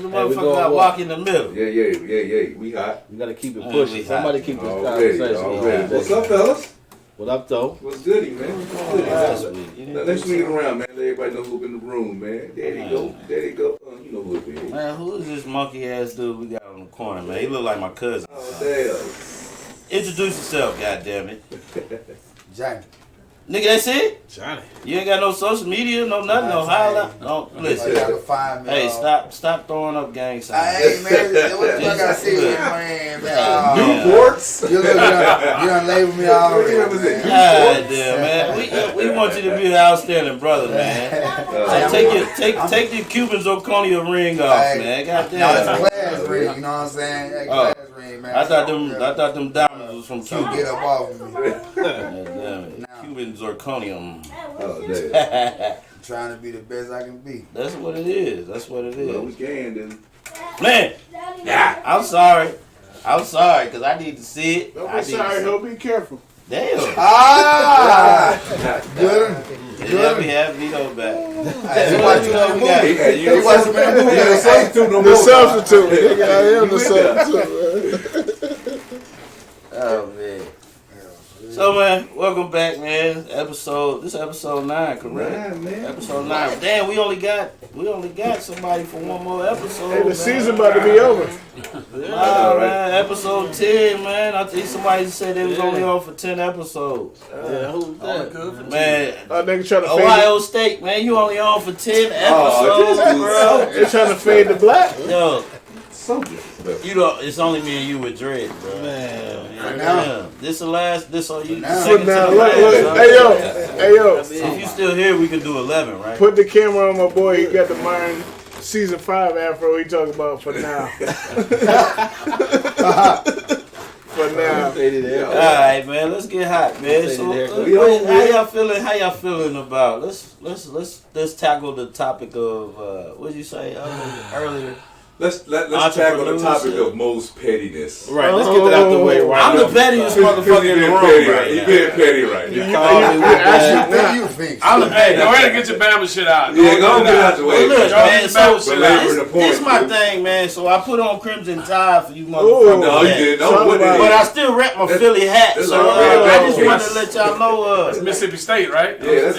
The motherfucker got walk in the middle. Yeah. We hot. You gotta keep it pushing. Somebody keep this conversation. What's up, fellas? What up, though? What's goody, man? Let's swing it around, man. Let everybody know who's in the room, man. There they go. You know who it is. Man, who is this monkey ass dude we got on the corner, man? He look like my cousin. Oh, damn. Introduce yourself, goddammit. Johnny. Nigga, that's it? Johnny. You ain't got no social media, no nothing, no highlight. No, listen. Hey, stop throwing up gang signs. Hey, man, what the fuck I see you, man? Newports? You done labeled me already. God damn, man. We want you to be an outstanding brother, man. Take the Cuban zirconia ring off, man. God damn. No, it's a class ring, you know what I'm saying? That class ring, man. I thought them diamonds was from Cuba. Get up off of me. God damn it. Cuban zirconium. Oh, damn. Trying to be the best I can be. That's what it is. Well, we can, then. Man, I'm sorry, because I need to see it. Don't be sorry, he'll be careful. Damn. Good. Yeah, we have Vito back. He watching the movie. The substitute. Nigga, I am the substitute. Oh, man. So, man, welcome back, man. This is episode 9, correct? Man. Episode 9. Damn, we only got somebody for one more episode. Hey, the season about to be over. Nah, man, episode 10, man. I think somebody said they was only on for 10 episodes. Yeah, who's that? Man, Nigga trying to fade Ohio State, man, you only on for 10 episodes, bro. They trying to fade the black. Yo, Something. it's only me and you with Dread, bro. For Yeah. now. This the last. This on you. now. Second to the Look. last, Hey, yo. If you still here, we can do 11, right? Put the camera on my boy. He got the Myron season 5 afro he talking about for now. For now. All right, man. Let's get hot, man. So, how y'all feeling about? Let's tackle the topic of what did you say earlier? Let's tackle the topic of most pettiness. Right, let's get that out the way right I'm now. the pettiest motherfucker in the room right You now. being petty right You now. call me with that. You think? I'm the Hey, go pettiest. ahead and get your Bama shit out. Yeah, go get out the way. Well, look, man, so Belabor the point. this my thing, man. So I put on Crimson Tide for you motherfuckers. No, you man. didn't. Talk No, what about did But I still rep my Philly hat, that's so all right. I just Okay. wanted to let y'all know. Mississippi State, right? Yeah, that's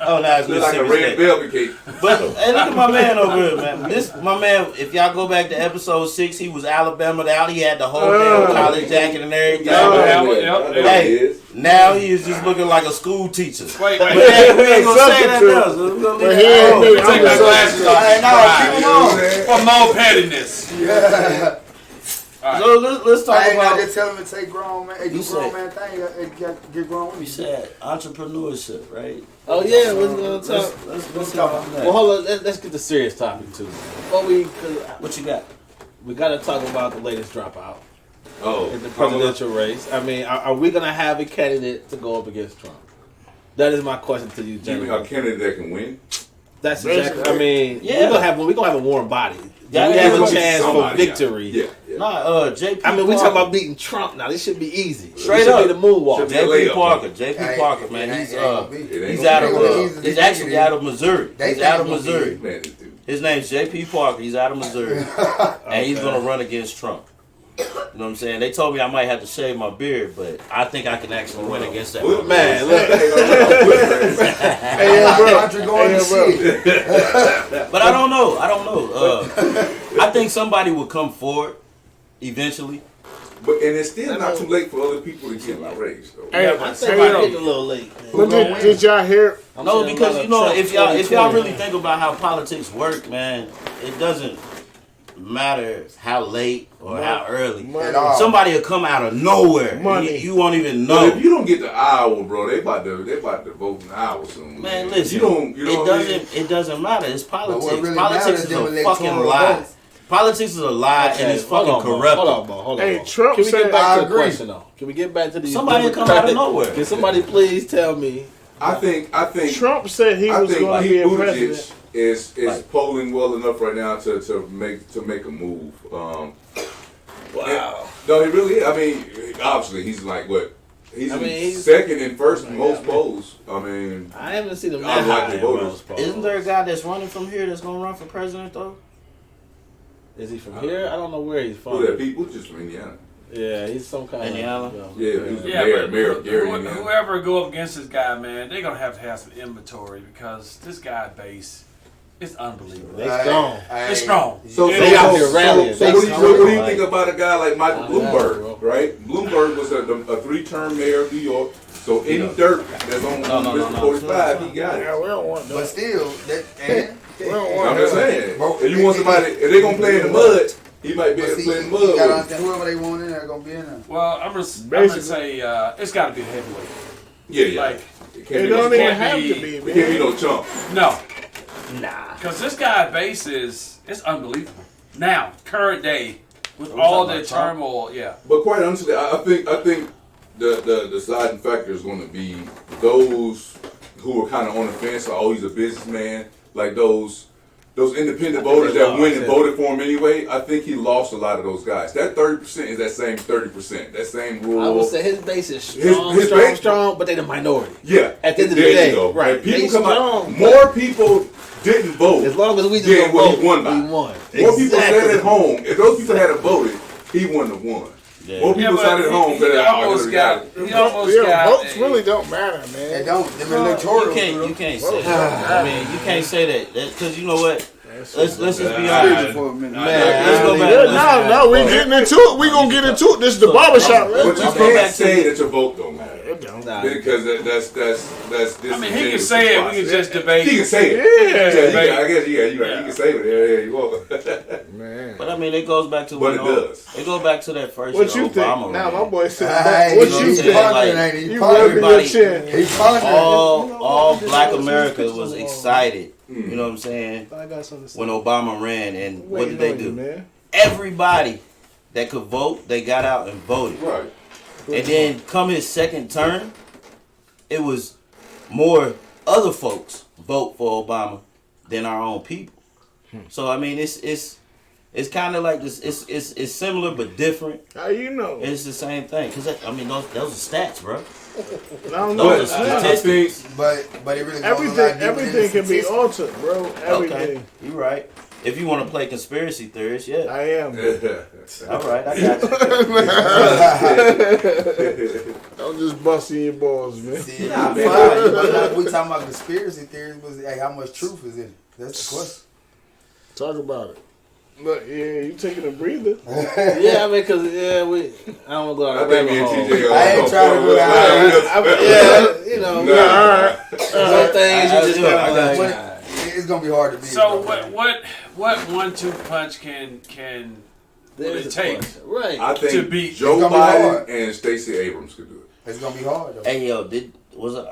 Oh, now it's Look like a Mississippi red State. velvet cake. But hey, look at my man over here, man. My man. If y'all go back to episode 6, he was Alabama out. He had the whole damn college jacket and everything. Hey, now he is just looking like a school teacher. Wait. But hey, we ain't gonna say that now. So we're gonna leave But he that ain't alone. me. Take my glasses off. Hey, no, keep 'em on. For more pettiness. So let's talk I ain't about. gonna just tell him to take grown man. Hey, do You grown said- man thing. Get grown with We me. said entrepreneurship, right? Oh, yeah, we're going to talk. Let's talk about that. Well, hold on. Let's get the serious topic, too. Before What you got? we got to talk about the latest dropout Oh, in the presidential race. I mean, are we going to have a candidate to go up against Trump? That is my question to you, you Jamie. mean a candidate that can win? That's exactly. I mean, Yeah. we're gonna have a warm body. Yeah, we have yeah, a chance for Somebody, victory. Yeah. Nah, JP. I mean, we talking Parker. about beating Trump now. This should be easy. Straight This should up. be the moonwalk. Should be- JP layup, Parker. man. JP Parker, man. He's It ain't he's gonna out be of easy. he's actually out of Missouri. They He's out of think it's Missouri. Man, this dude. His name's JP Parker. He's out of Missouri, and he's gonna run against Trump. You know what I'm saying? They told me I might have to shave my beard, but I think I can actually win against that. Well, Man, look. Hey, yo, bro. Country going to shit. But I don't know. I think somebody will come forward eventually. But and it's still not too late for other people to get outraged though. Hey, I think hey, I'm yo. getting a little late. Man. But did y'all hear? No, saying because about you know, Trump if y'all 2020, really man. think about how politics work, man, it doesn't matter how late or how early. At all. Somebody will come out of nowhere. Money. You won't even But know. if you don't get the Iowa, bro, they about to vote in Iowa soon. Man, If listen. you know what I mean? It doesn't matter. It's But politics. what really Politics matters is is them a fucking electoral lie. votes. Politics is a lie and it's fucking corrupt. Hold on. Hey, Trump Can we said- get back I to the agree. question, though? Can we get back to the Somebody will come out of nowhere. Can somebody please tell me? I think Trump said he was going to be a president. is Like- polling well enough right now to make a move. Wow. No, he really is. I mean, obviously he's like what? He's He's- second and first in most polls. I mean, I haven't seen him I that like high the in voters. most polls. Isn't there a guy that's running from here that's gonna run for president though? Is he from here? I don't know where he's from. Who that people? Just from Indiana. Yeah, he's some kind Indiana? of. Yeah, he was the Yeah, mayor but of Gary, Indiana. whoever go up against this guy, man, they're gonna have some inventory because this guy base is unbelievable. They strong. It's strong. So They out here rallying. what do you think about a guy like Michael Bloomberg, bro. right? Bloomberg was a 3-term mayor of New York. So any dirt that's on Mr. 45, he got it. Yeah, we don't want But that. still, we don't want I'm that. just saying. Bro, If you want somebody, if they're gonna play in the mud, he might be But able to see, play in the you mud. gotta with him. understand, whoever they want in there gonna be in there. Well, I'm gonna Basically. say it's got to be a heavyweight. Yeah. Like It can't It be don't no- even can't have be- to be, it can't be man. no chump. no, Nah. because this guy base is it's unbelievable. Now, current day, with all the turmoil, yeah. But quite honestly, I think the deciding factor is going to be those who are kind of on the fence. Like, oh, he's a businessman. Like those independent voters that went and voted for him anyway. I think he lost a lot of those guys. That 30% is that same 30%. That same rule. I would say his base is strong, His base- strong, but they the minority. Yeah. At the end of the There day, you go. right. And people They come out. strong, More people didn't vote. As long as we just Yeah, don't well, he vote, won by. we won. More people sat at home. If those people had voted, he wouldn't have won. Yeah. More people sat at home. he almost got. He almost Yeah, got. votes really don't matter, They man. don't. Them electoral. You can't say that. I mean, you can't say that because you know what? Let's just be Spiritual honest. for a minute. Man, let's go back. Yeah, no, we getting into it. We gonna get into it. This is the barbershop. But you Let's go can't back to- say that your vote don't matter. It don't. Nah, Because that's I mean, he can say it. We can just debate. He can say it. Yeah. I guess you can say it. Yeah, you won't. Man. But I mean, it goes back to But it does. It goes back to that first What year you think? Obama Now ran. my boy said Hey, that. What you know you what I'm he's saying? think? pondering, Like, ain't he? You Pondering. rubbing your everybody- chin. He's pondering. all Black America was excited. You know what I'm saying? I got something to say. When Obama ran, and what did Waiting they on you, do? man. Everybody that could vote, they got out and voted. Right. And then come his second term, it was more other folks vote for Obama than our own people. So I mean, it's kind of like this. It's similar but different. How you know? It's the same thing. Cause I mean, those are stats, bro. I don't know. Those are I think statistics. But it really goes a lot deeper Everything than can be statistics. altered, bro. Okay, Everything. you right. If you want to play conspiracy theorists, yeah. I am. All right, I got you. I'm just busting your balls, man. See, Nah, but man. like we talking about conspiracy theories, but hey, how much truth is in it? That's the question. Talk about it. Look, yeah, you taking a breather. yeah, I mean, cause I don't want to go I down think a me and rabbit hole. TJ I ain't trying to go down. Yeah, you know, Nah. some things you just I gotta got like. It's gonna be hard to beat. So bro. what 1-2 punch can There's it a take? question. Right. I To think beat- Joe It's gonna be Biden hard. and Stacey Abrams could do it. It's gonna be hard though. Hey yo,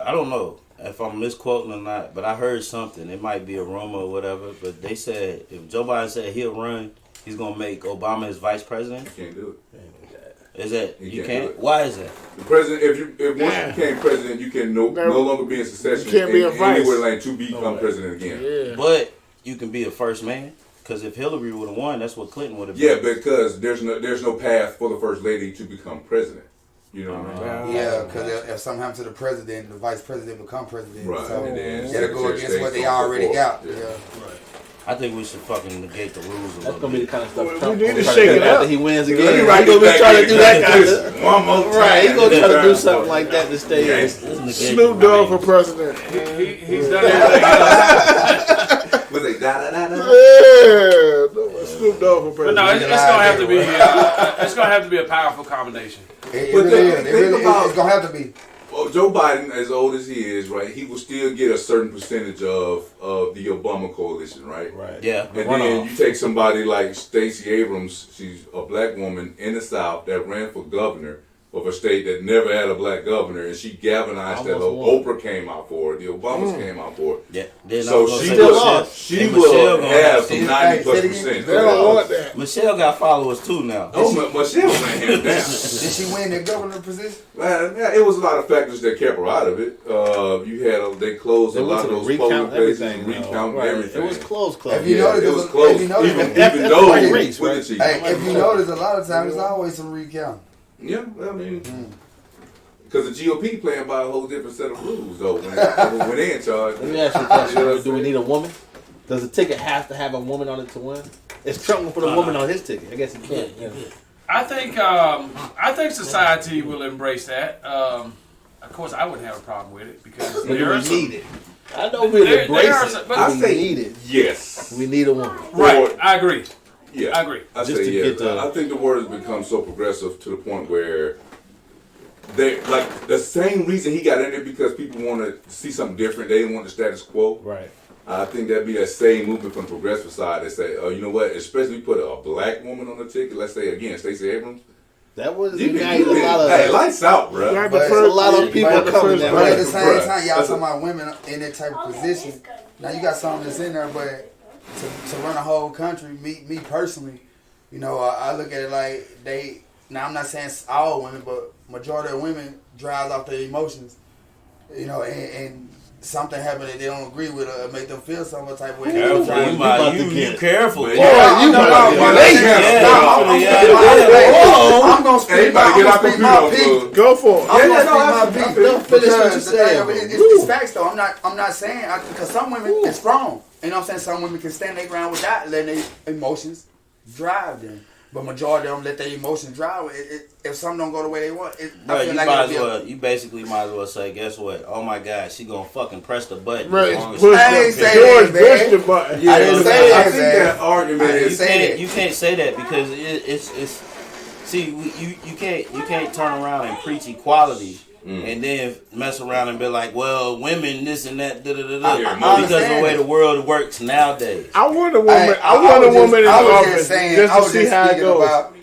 I don't know if I'm misquoting or not, but I heard something. It might be a rumor or whatever, but they said if Joe Biden said he'll run, he's gonna make Obama his vice president. You can't do it. Is that He you can't do can't? it. Why is that? The president, if once you became president, you can no longer be in succession. You can't be a vice. anywhere like to become president again. Yeah. But you can be a first man. Because if Hillary would have won, that's what Clinton would have Yeah, been. because there's no path for the first lady to become president. You know what I mean? Yeah, because if something happens to the president, the vice president become president. Right. So And then that'll go Secretary against what State they so already forth. got. Yeah. Yeah. I think we should fucking negate the rules a That's little gonna be the bit. kind of stuff We Trump need to gonna shake try it do after up. he wins Let again. me He's write gonna this be trying back to do in. that kind Just of. one more time. Right, he's gonna try to do something like that to stay in. Let's negate Snoop the Dogg for rules. president. He's done everything. Was they da-da-da-da? Yeah, no, Snoop Dogg for But no, president. it's gonna have to be. It's gonna have to be a powerful combination. It But really think- is. It think really about- it's gonna have to be. Well, Joe Biden, as old as he is, right, he will still get a certain percentage of the Obama coalition, right? Right. Yeah. And then you take somebody like Stacey Abrams, she's a black woman in the South that ran for governor of a state that never had a black governor, and she galvanized that. Almost Oprah came out for her, the Obamas came out for her. Yeah. Then I So was gonna she say will, Michelle. she And will Michelle gonna have see- some 90+%. They They don't want that. Michelle got followers too now. Oh, Michelle ran him down. Did she win the governor position? Man, yeah, it was a lot of factors that kept her out of it. You had they closed They a went lot to of the those recount polling places, everything. recounting Right. everything. It was close. Have you Yeah, noticed? it was close. Have you noticed? Even That's though like race, with right? the chief. Hey, if you notice, a lot of times it's always some recount. Yeah, I mean, because the GOP playing by a whole different set of rules though when they're in charge. Let me ask you a question. Do we need a woman? Does the ticket have to have a woman on it to win? Is Trump gonna put a woman on his ticket? I guess he can't. Yeah. I think society will embrace that. Of course, I wouldn't have a problem with it because We there are some, need it. I know we There- embrace there are it, some- but but- we need it. Yes. We need a woman. right. I agree. Yeah. I agree. I Just say to yes. get the- I think the world has become so progressive to the point where they like the same reason he got in there because people want to see something different. They didn't want the status quo. Right. I think that'd be that same movement from the progressive side. They say, oh, you know what? Especially put a black woman on the ticket. Let's say again, Stacey Abrams. That was You united been- a lot of. hey, lights out, bro. Like But the it's first, a lot of people like the coming first that But way. at the same Bruh, time, y'all that's talking about women in that type of position. Now you got something that's in there, but to run a whole country, me personally, you know, I look at it like they. Now I'm not saying all women, but majority of women drives off their emotions, you know, and something happen that they don't agree with or make them feel some type of way. Careful, about you careful. Man, boy. you about to get I'm gonna speak Anybody get out my computer piece. on go for it. I'm Yeah, gonna no, speak my I piece. finish what you Because the thing said, of it, bro. it's facts though. I'm not saying because some women it's strong. You know what I'm saying? Some women can stand their ground without letting their emotions drive them. But majority of them let their emotions drive. If something don't go the way they want, Bro, I feel you like might it'll as be a- well. You basically might as well say, guess what? Oh my God, she gonna fucking press the button. Right, As long as push she- I ain't the say George that, man. pushed the button. I didn't say I that, think man. that argument I didn't is say that. You can't say that because it's see you can't turn around and preach equality and then mess around and be like, well, women this and that I because of understand the way it. the world works nowadays. I want a woman. I was want a just- woman in the I was office just saying, just I to was see just how it speaking goes. about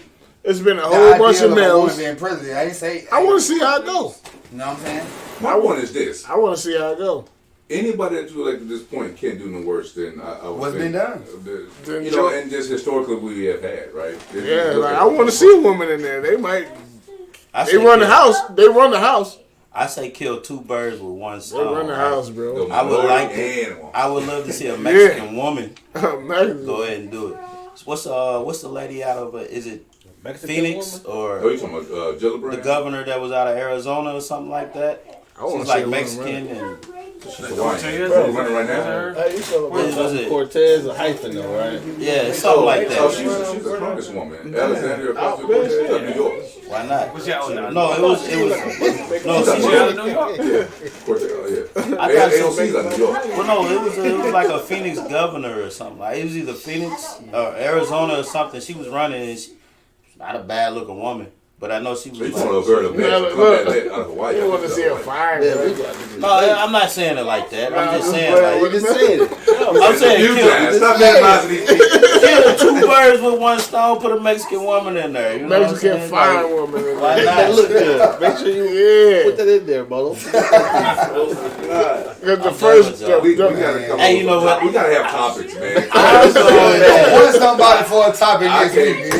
It's been a the whole bunch ideal of a woman males. being president. I didn't say. I want to see how it goes. You know what I'm saying? my one is this. I want to see how it goes. Anybody that's elected at this point can't do no worse than I would What's think. been done? Then You know, and just historically we have had, right? Yeah, like I want to see a woman in there. They might. I They say run the kill- house. They run the house. I say kill two birds with one They stone. run the house, bro. I would like to. to. I would love to see a Mexican woman Mexican. go ahead and do it. What's the lady out of is it Mexican Phoenix woman? Oh, or you talking about Gillibrand? the governor that was out of Arizona or something like that? I wanna She's see like a woman Mexican run. and Cortez, running right now. Hey, you talking what about was it? Cortez or hyphen though, right? Yeah, something like Oh, that. she's a congresswoman. Alexandria Ocasio-Cortez of New York. Why not? Was y'all no, No, it was no. Was She she out of New York? Cortez, yeah. I thought so. AOC's of New York. Well, no, it was like a Phoenix governor or something. Like it was either Phoenix or Arizona or something. She was running, and she's not a bad looking woman, but I know she was. You Like, talking about a girl that out of Hawaii. You want to see a fire? Yeah, man. we got to do no, I'm not saying it like that. I'm just saying We like just said it. I'm saying You guys, kill, stop minimizing these people. kill two birds with one stone. Put a Mexican woman in there. You know what I'm Mexican saying? fire Like, woman. in why there. not? That look good. Make sure you Yeah, put that in there, Bolo. because the I'm first. done with y'all. We gotta come Hey, up you know with- what? We gotta have topics, man. Put somebody for a topic I next week. can't- Man.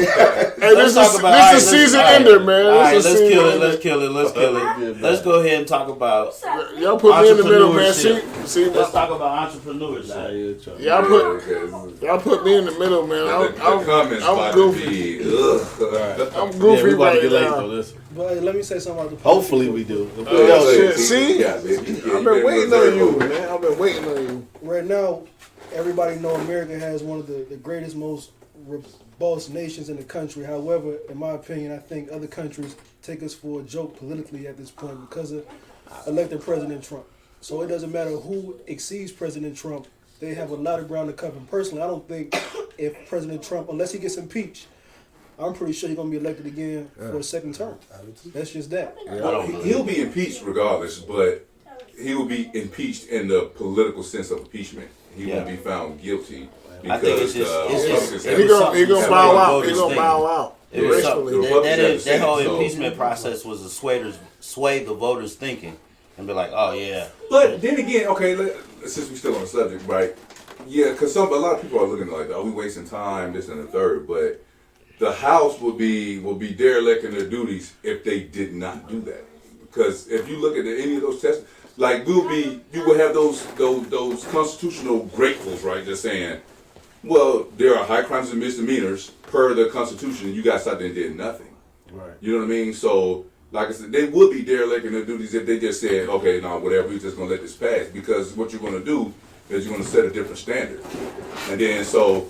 Hey, this Let's talk is about- this all is right, season all right. ender, man. All right, This is let's season kill it. ender. Let's kill it. Let's kill it. Let's go ahead and talk about. Y'all put me in the middle, man. Entrepreneurship. See, Let's talk about entrepreneurship. y'all put me in the middle, man. The comments I'm about goofy. to be, ugh. I'm Yeah, goofy we about to right get late now. on this. But hey, let me say something about the Hopefully we do. Oh, shit. See? Yeah, baby. Yeah, I've you been waiting better on you, reserve man. I've been waiting on you. Right now, everybody know America has one of the greatest, most robust nations in the country. However, in my opinion, I think other countries take us for a joke politically at this point because of elected President Trump. So it doesn't matter who exceeds President Trump. They have a lot of ground to cover. And personally, I don't think if President Trump, unless he gets impeached, I'm pretty sure he's going to be elected again for a second term. That's just that. He'll be impeached regardless, but he will be impeached in the political sense of impeachment. He won't be found guilty I think because it's Republicans just have- He gonna bow out. voters He gonna think. bow out. It was Gracefully. something, that Republicans whole have the impeachment process was to sway the voters' thinking and be like, oh yeah, But then again, okay, since we're still on the subject, right? Yeah, because a lot of people are looking like, are we wasting time, this and the third? But the House will be derelict in their duties if they did not do that. Because if you look at any of those tests, like you will have those constitutional gratefuls, right? Just saying, well, there are high crimes and misdemeanors per the Constitution. You guys sat there and did nothing. Right. You know what I mean? So, like I said, they would be derelict in their duties if they just said, okay, no, whatever, we're just going to let this pass. Because what you're going to do is you're going to set a different standard. And then so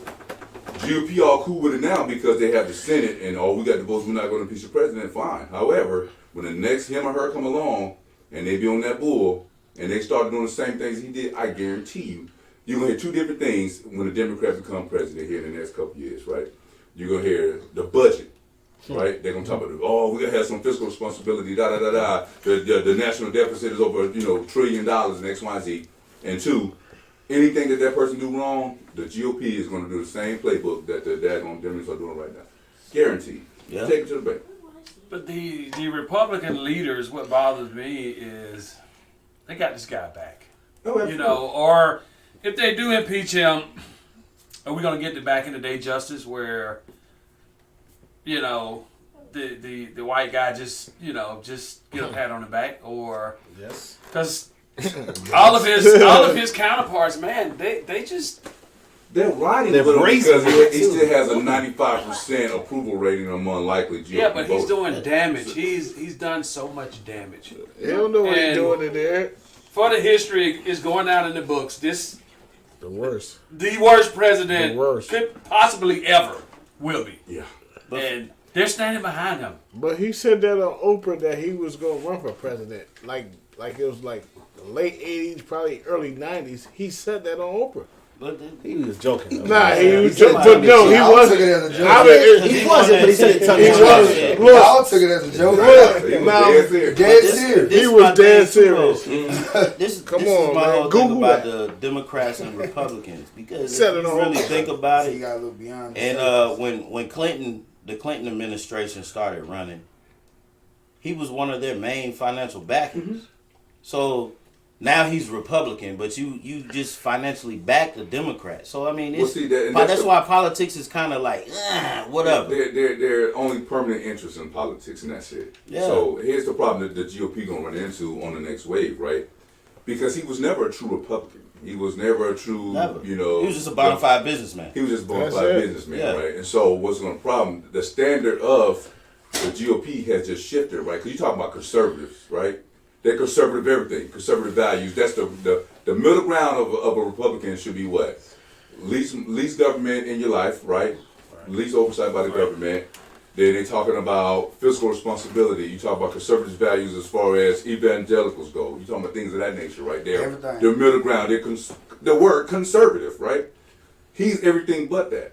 GOP all cool with it now because they have the Senate and all we got the votes. We're not going to impeach the president. Fine. However, when the next him or her come along and they be on that bull and they start doing the same things he did, I guarantee you, you're going to hear two different things when the Democrats become president here in the next couple of years, right? You're going to hear the budget, right? They're going to talk about, oh, we got to have some fiscal responsibility, da-da-da-da. The national deficit is over, $1 trillion in X, Y, Z. And two, anything that person do wrong, the GOP is going to do the same playbook that the daggone Democrats are doing right now. Guaranteed. Yeah. Take it to the bank. But the Republican leaders, what bothers me is they got this guy back. Oh, absolutely. Or if they do impeach him, are we going to get the back in the day justice where, the white guy just get a pat on the back? Or Yes. because all of his counterparts, man, they just. They're riding They're with him bracing because him, he still has a 95% approval rating among likely GOP Yeah, but he's voters. doing damage. He's done so much damage. They don't know what they're And- doing in there. For the history is going down in the books. This The worst. the worst president The worst. could possibly ever will be. Yeah. And they're standing behind him. But he said that on Oprah that he was going to run for president. Like it was like the late 80s, probably early 90s. He said that on Oprah. He was joking. Though. Nah, he was said joking. it But no, he I wasn't. took it as a joke. I mean, He wasn't, but he said it tongue in He cheek. wasn't. Y'all took it as a joke. Look, He was now, dead serious. Dead serious. He was dead serious. Come This on, is my man. whole thing Google about that. the Democrats and Republicans because Set if it you on really Oprah. think about So you it, gotta look beyond. and when the Clinton administration started running, he was one of their main financial backers. So now he's Republican, but you just financially back the Democrat. So I mean, Well, it's, see, and that's why politics is kind of like whatever. They're only permanent interests in politics, and that's it. Yeah. So here's the problem that the GOP gonna run into on the next wave, right? Because he was never a true Republican. He was never a true, Never. you know. He was just a bona fide businessman. He was just a bona That's fide it. businessman, Yeah. right? And so what's going to problem? The standard of the GOP has just shifted, right? Because you talk about conservatives, right? They're conservative everything, conservative values. That's the middle ground of a Republican should be what? Least government in your life, right? Least oversight by the government. Then they're talking about fiscal responsibility. You talk about conservative values as far as evangelicals go. You talking about things of that nature, right? Everything. They're middle ground. They're the word conservative, right? He's everything but that.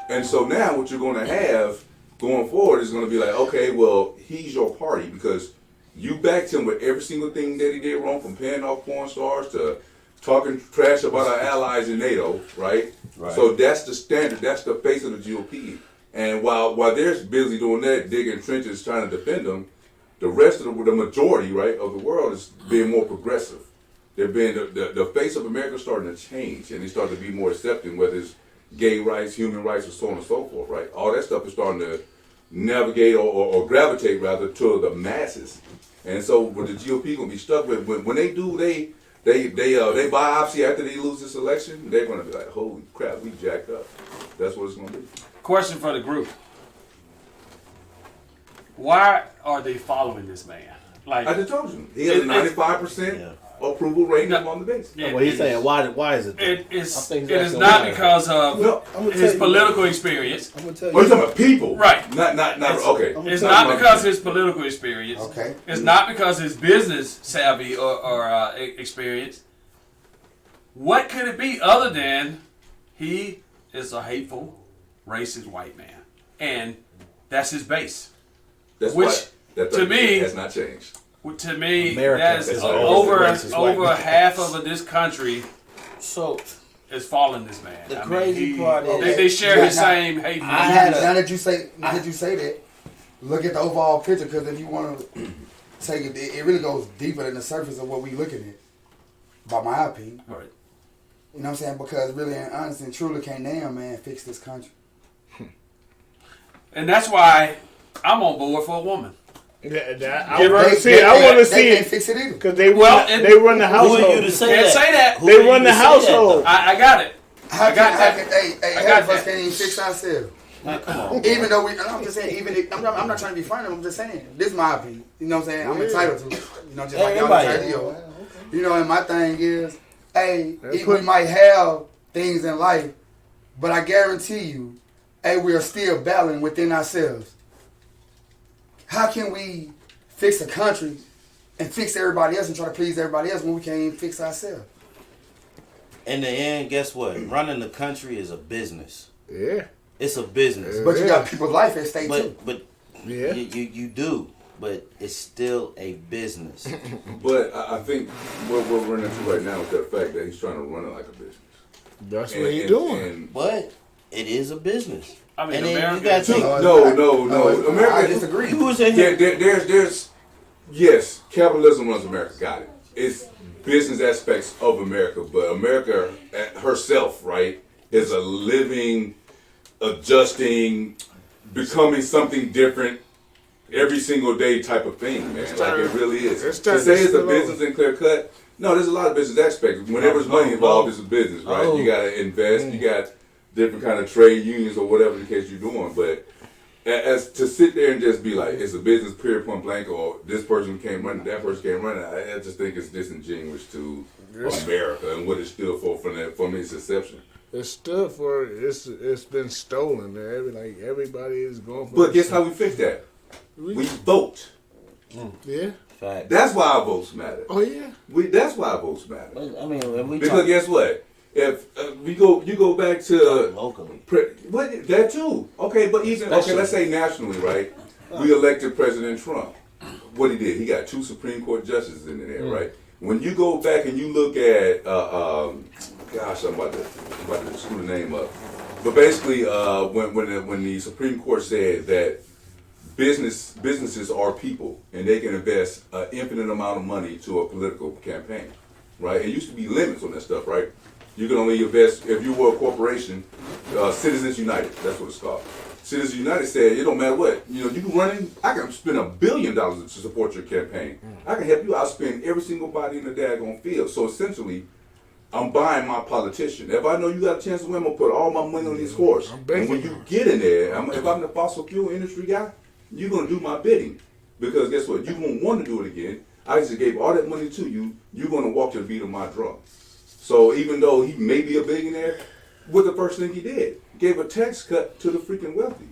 And so now what you're going to have going forward is going to be like, okay, well, he's your party because you backed him with every single thing that he did wrong, from paying off porn stars to talking trash about our allies in NATO, right? Right. So that's the standard. That's the face of the GOP. And while they're busy doing that, digging trenches, trying to defend them, the rest of the majority, right, of the world is being more progressive. They're being the face of America is starting to change, and they start to be more accepting, whether it's gay rights, human rights, or so on and so forth, right? All that stuff is starting to navigate or gravitate rather to the masses. And so what the GOP gonna be stuck with when they do they biopsy after they lose this election, they're gonna be like, holy crap, we jacked up. That's what it's gonna be. Question for the group. Why are they following this man? Like, I just told you, he has a 95% approval rating No. among the base. it- What he's saying? Why is it? It is. I think It that's is the not way. because of No, I'm gonna tell his you- political experience. I'm gonna tell oh, you you. talking about people, Right. Not okay. I'm gonna It's tell not you- because of his political experience. Okay. It's not because of his business savvy or experience. What could it be other than he is a hateful, racist white man, and that's his base. That's Which, why that to me- has not changed. To me, America that is is over racist white man. half of this country So is following this man. The crazy part is- they share Yeah, his now- same hateful. I had a- Now that you say that, look at the overall picture, because if you want to take it, it really goes deeper than the surface of what we looking at. By my opinion, Right. you know what I'm saying? Because really and honestly and truly, can't damn man fix this country. And that's why I'm on board for a woman. I Give her- want to see it. I want to see They can't it fix it either. because they Well, run. and- They run the Who are you to household. say Can't that? say that. Who They are you run to the say that, household. though? I got it. How I got can, that. hey, I half got of us that. can't even fix ourselves. Man, come on. Even though I'm just saying, I'm not trying to be funny, I'm just saying, this is my opinion. You know what I'm saying? I'm entitled to it. You know, just like y'all Everybody. entitled to yours. You know, and my thing is, hey, we might have things in life, but I guarantee you, hey, we are still battling within ourselves. How can we fix a country and fix everybody else and try to please everybody else when we can't even fix ourselves? In the end, guess what? Running the country is a business. Yeah. It's a business. But you got people's life at stake too. But Yeah. you do. But it's still a business. But I think what we're running into right now is the fact that he's trying to run it like a business. That's what he's doing. But it is a business. I mean, And then America. you got to take. No. America. I disagree. You was in here. There's yes, capitalism runs America. Got it. It's business aspects of America, but America herself, right, is a living, adjusting, becoming something different every single day type of thing, man. Like it really is. To say it's a business and clear cut, no, there's a lot of business aspects. Whenever there's money involved, it's a business, right? You gotta invest, you got different kind of trade unions or whatever the case you're doing, but as to sit there and just be like, it's a business, period, point blank, or this person can't run it, that person can't run it, I just think it's disingenuous to America and what it stood for from its inception. It stood for it's been stolen. Everybody is going for. But guess how we fix that? We vote. Yeah. Fact. That's why our votes matter. Oh yeah. That's why our votes matter. I mean, when we Because guess what? If you go back to locally. What that too? Okay, but even let's say nationally, right? We elected President Trump. What he did? He got 2 Supreme Court justices in there, right? When you go back and you look at, gosh, I'm about to screw the name up. But basically, when the Supreme Court said that businesses are people and they can invest an infinite amount of money to a political campaign, right? It used to be limits on that stuff, right? You can only invest if you were a corporation. Citizens United, that's what it's called. Citizens United said it don't matter what, you can run in. I can spend $1 billion to support your campaign. I can help you outspend every single body in the daggone field. So essentially, I'm buying my politician. If I know you got a chance to win, I'm gonna put all my money on this horse. And when you get in there, if I'm the fossil fuel industry guy, you're gonna do my bidding. Because guess what? You won't want to do it again. I just gave all that money to you. You're gonna walk to the beat of my drum. So even though he may be a billionaire, what the first thing he did? Gave a tax cut to the freaking wealthy.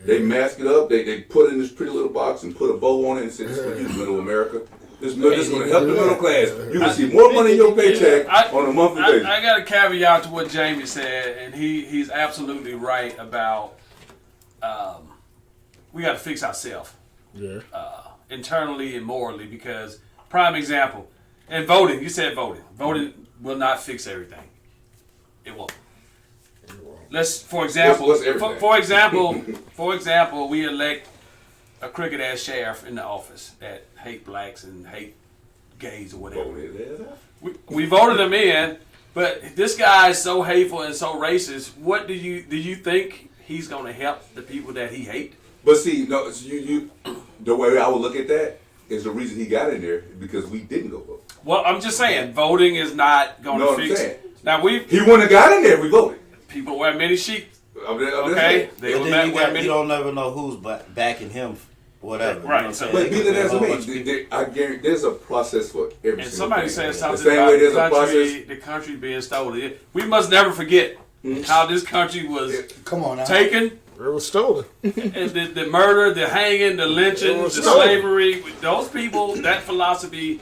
They mask it up. They put it in this pretty little box and put a bow on it and said, "This is for you, middle America. This is going to help the middle class. You can see more money in your paycheck on a monthly basis." I got a caveat to what Jamie said, and he's absolutely right about we got to fix ourselves internally and morally. Because prime example, and voting. You said voting. Voting will not fix everything. It won't. For example, we elect a crooked ass sheriff in the office that hate blacks and hate gays or whatever. We voted him in, but this guy is so hateful and so racist. What do you think he's going to help the people that he hate? But see, no, you the way I would look at that is the reason he got in there because we didn't go vote. Well, I'm just saying, voting is not going to fix it. Now he wouldn't have got in there if we voted. People wear many sheets. Okay, you don't never know who's backing him, whatever. Right. But be that as it may, I guarantee there's a process for every. And somebody said something about the country being stolen. We must never forget how this country was taken. It was stolen. the murder, the hanging, the lynching, the slavery. Those people, that philosophy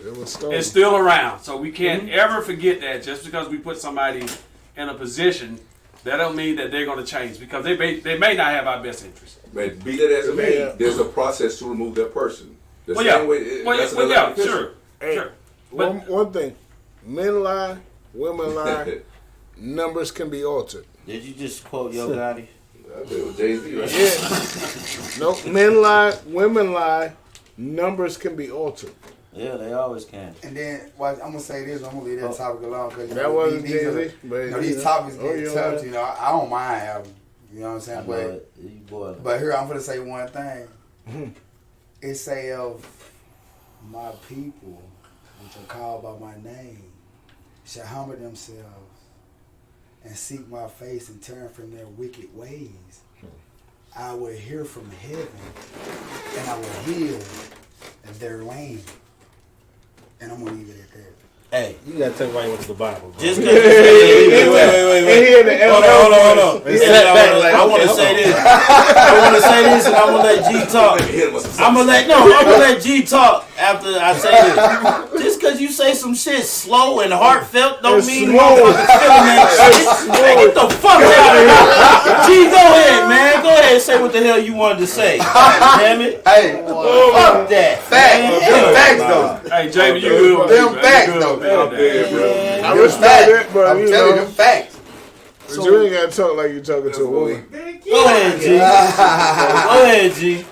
is still around. So we can't ever forget that. Just because we put somebody in a position, that don't mean that they're going to change, because they may not have our best interest. But be that as it may, there's a process to remove that person. Sure. Sure. One thing, men lie, women lie, numbers can be altered. Did you just quote Yo Gotti? I did with Jay-Z, right? Yeah. No, men lie, women lie, numbers can be altered. Yeah, they always can. And then, I'm going to say this, I'm going to leave that topic alone. Cause, that wasn't Jay-Z. These topics get tough, I don't mind having, you know what I'm saying? But here, I'm going to say one thing. It say of my people, which are called by my name, shall humble themselves and seek my face and turn from their wicked ways. I will hear from heaven and I will heal their land. And I'm going to leave it at that. Hey, You gotta tell me why you went to the Bible. Bro. just because wait. Hold on. I want to say this. And I'm gonna let G talk. I'm gonna let G talk after I say this. Just because you say some shit slow and heartfelt don't mean motherfuckers feeling that shit. Hey, get the fuck out of here. G, go ahead, man. Go ahead and say what the hell you wanted to say. Damn it. Hey, Fuck that. Facts though. Hey, Jamie, you good with Them me, facts, man. You good though. with me out there, bro. I respect it, but I'm you telling know, you facts. you ain't gotta talk like you're talking to a woman. Go ahead, G. Go ahead, G.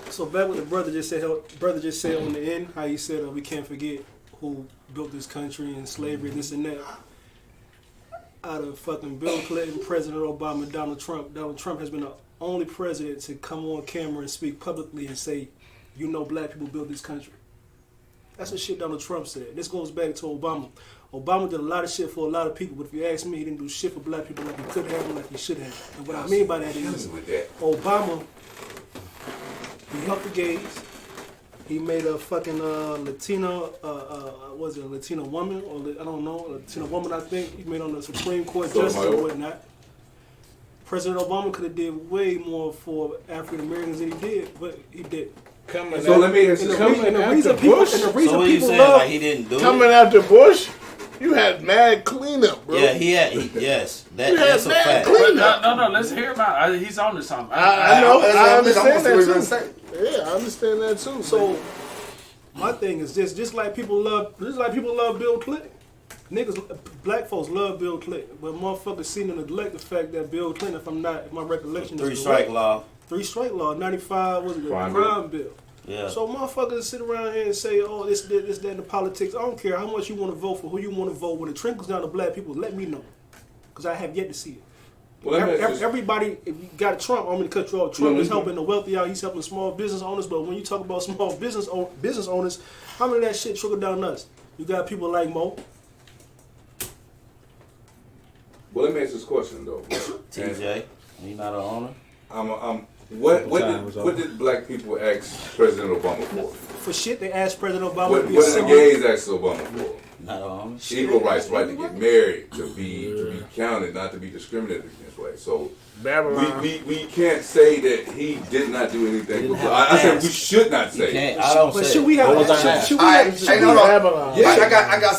So back what the brother just said on the end, how he said we can't forget who built this country and slavery, this and that. Out of fucking Bill Clinton, President Obama, Donald Trump has been the only president to come on camera and speak publicly and say, you know, black people built this country. That's the shit Donald Trump said. This goes back to Obama. Obama did a lot of shit for a lot of people, but if you ask me, he didn't do shit for black people like he could have and like he should have. And what I mean by that is, Obama, he helped the gays. He made a fucking Latina, was it a Latina woman? Or I don't know, a Latina woman, I think. He made on the Supreme Court justice or whatnot. President Obama could have did way more for African Americans than he did, but he did. So let me ask you something. And the reason people So what you saying? love Like he didn't do Coming it? after Bush, you had mad cleanup, bro. Yeah, yes. You That's had a mad fact. cleanup. No, let's hear about it. He's on to something. I know. I understand I'm that say. too. Yeah, I understand that too. So my thing is this: just like people love Bill Clinton, niggas, black folks love Bill Clinton, but motherfuckers seem to neglect the fact that Bill Clinton, if my recollection is Three-strike law. 95 was the Crime crime bill. Yeah. So motherfuckers sit around here and say, oh, this, that, and the politics. I don't care how much you want to vote for, who you want to vote. When it trickles down to black people, let me know, because I have yet to see it. Well, Everybody, if you got Trump, I'm going to cut you off. Trump is helping the wealthy out. He's helping small business owners. But when you talk about small business owners, how many of that shit trickle down us? You got people like Mo. Well, let me ask this question though. TJ, you not an owner? What did black people ask President Obama for? For shit, they asked President Obama What to be did a the symbol. gays ask Obama for? Not an owner. Equal rights, right to get married, to be counted, not to be discriminated against, right? So Babylon. we can't say that he did not do anything. Didn't have I said ask. we should not You say. can't. I don't But say. should we have? What was I Should we Alright, have? hey, no. Babylon. Yeah. I got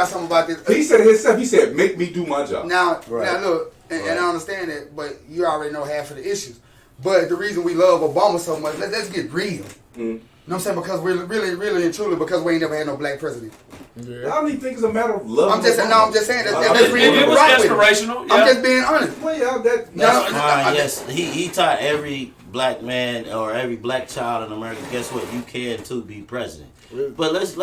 something about this. He said it himself. He said, "Make me do my job." Now Right. look, and I understand that, but you already know half of the issues. But the reason we love Obama so much, let's get real. You know what I'm saying? Because we're really and truly, because we ain't never had no black president. I don't even think it's a matter of love. I'm just saying that's It really was right with it. inspirational. I'm Yeah. just being honest. Well, yeah, that. That's No, fine. Yes, he taught every black man or every black child in America. Guess what? You can too be president. But let's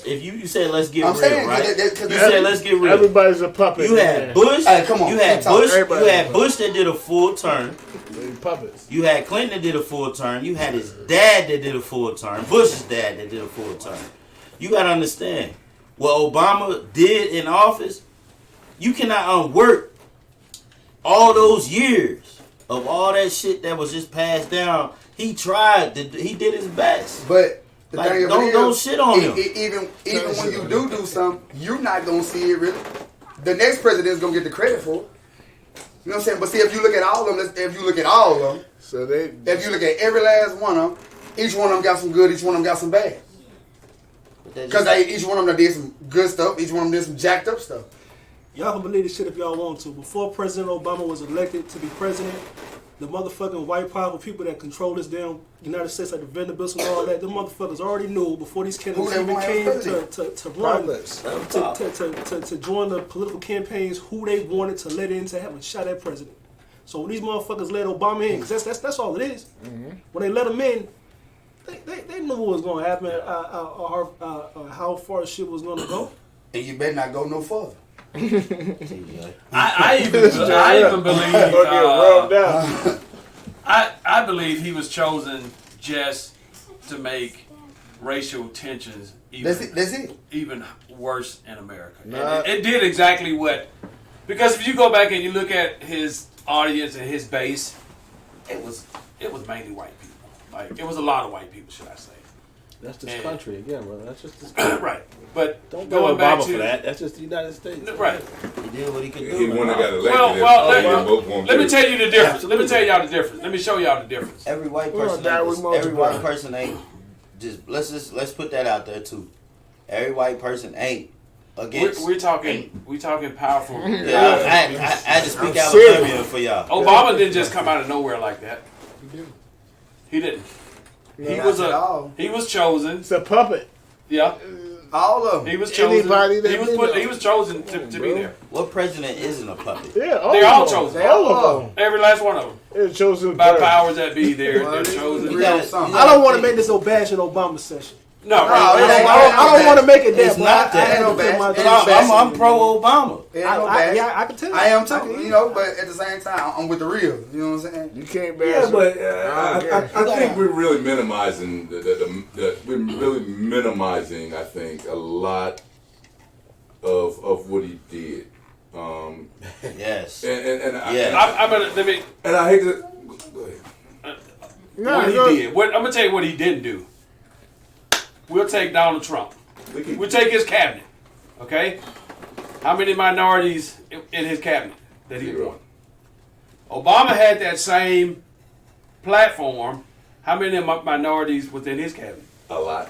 if you said let's get I'm real, saying, right? that- You said let's get real. Everybody's a puppet. You had man. Bush. Hey, come on, You had keep talking. Bush. You Everybody- had Bush that did a full term. They puppets. You had Clinton that did a full term. You had his dad that did a full term. Bush's dad that did a full term. You gotta understand what Obama did in office. You cannot unwork all those years of all that shit that was just passed down. He tried. He did his best. But the Like, thing of don't- it is, don't shit on him. Even when you do something, you're not gonna see it really. The next president's gonna get the credit for it. You know what I'm saying? But see, if you look at all of them, if you look at every last one of them, each one of them got some good, each one of them got some bad. Because each one of them did some good stuff, each one of them did some jacked up stuff. Y'all can believe this shit if y'all want to. Before President Obama was elected to be president, the motherfucking white powerful people that control this damn United States, like the Vanderbilts and all that, the motherfuckers already knew before these candidates Who they even want came as president. to run, Pilots. to join the political campaigns, who they wanted to let in to have a shot at president. So when these motherfuckers let Obama in, because that's all it is. When they let him in, they knew what was going to happen, how far shit was going to go. And you better not go no further. I even believe. Rubbed out. I believe he was chosen just to make racial tensions That's it. even worse in America. Nah. And it did exactly what. Because if you go back and you look at his audience and his base, it was mainly white people. Like, it was a lot of white people, should I say. That's this And- country again, brother. That's just this country. Right. But Don't going go back Obama to for that. That's just the United States. Right. He did what he could do. He won and got elected. Let me tell you the difference. Let me tell y'all the difference. Let me show y'all the difference. Every white Well, person, that was every multiply. white person ain't let's put that out there too. Every white person ain't against. We're talking powerful. Yeah, I had to speak I'm Alabamian for y'all. Obama didn't just come out of nowhere like that. He didn't. He Not was at all. he was chosen. It's a puppet. Yeah. All of them. He was chosen. Anybody that He was been put. there. He was chosen to be bro. there. What president isn't a puppet? Yeah, They all of them. chosen. All of them. Every last one of them. It's chosen By first. powers that be, they're Well, chosen. You gotta- something. you I don't gotta want to think- make this Obama Obama session. No, No, right. it ain't- I don't want to make it that. It's but not that. I had to Ain't no put my bad. two It's cents I'm in. pro Obama. It ain't no bad. Yeah, I can tell you. I am too, can- you know, but at the same time, I'm with the real. You know what I'm saying? You can't bash Yeah, it. but don't I think we're really minimizing we're really minimizing. I think a lot of what he did. Yes. And Yeah. I'm gonna let me. and I hate to go ahead. No, What he go- did. I'm gonna tell you what he didn't do. We'll take Donald Trump. We'll take his cabinet. Okay. How many minorities in his cabinet that he Zero. won? Obama had that same platform. How many minorities within his cabinet? A lot.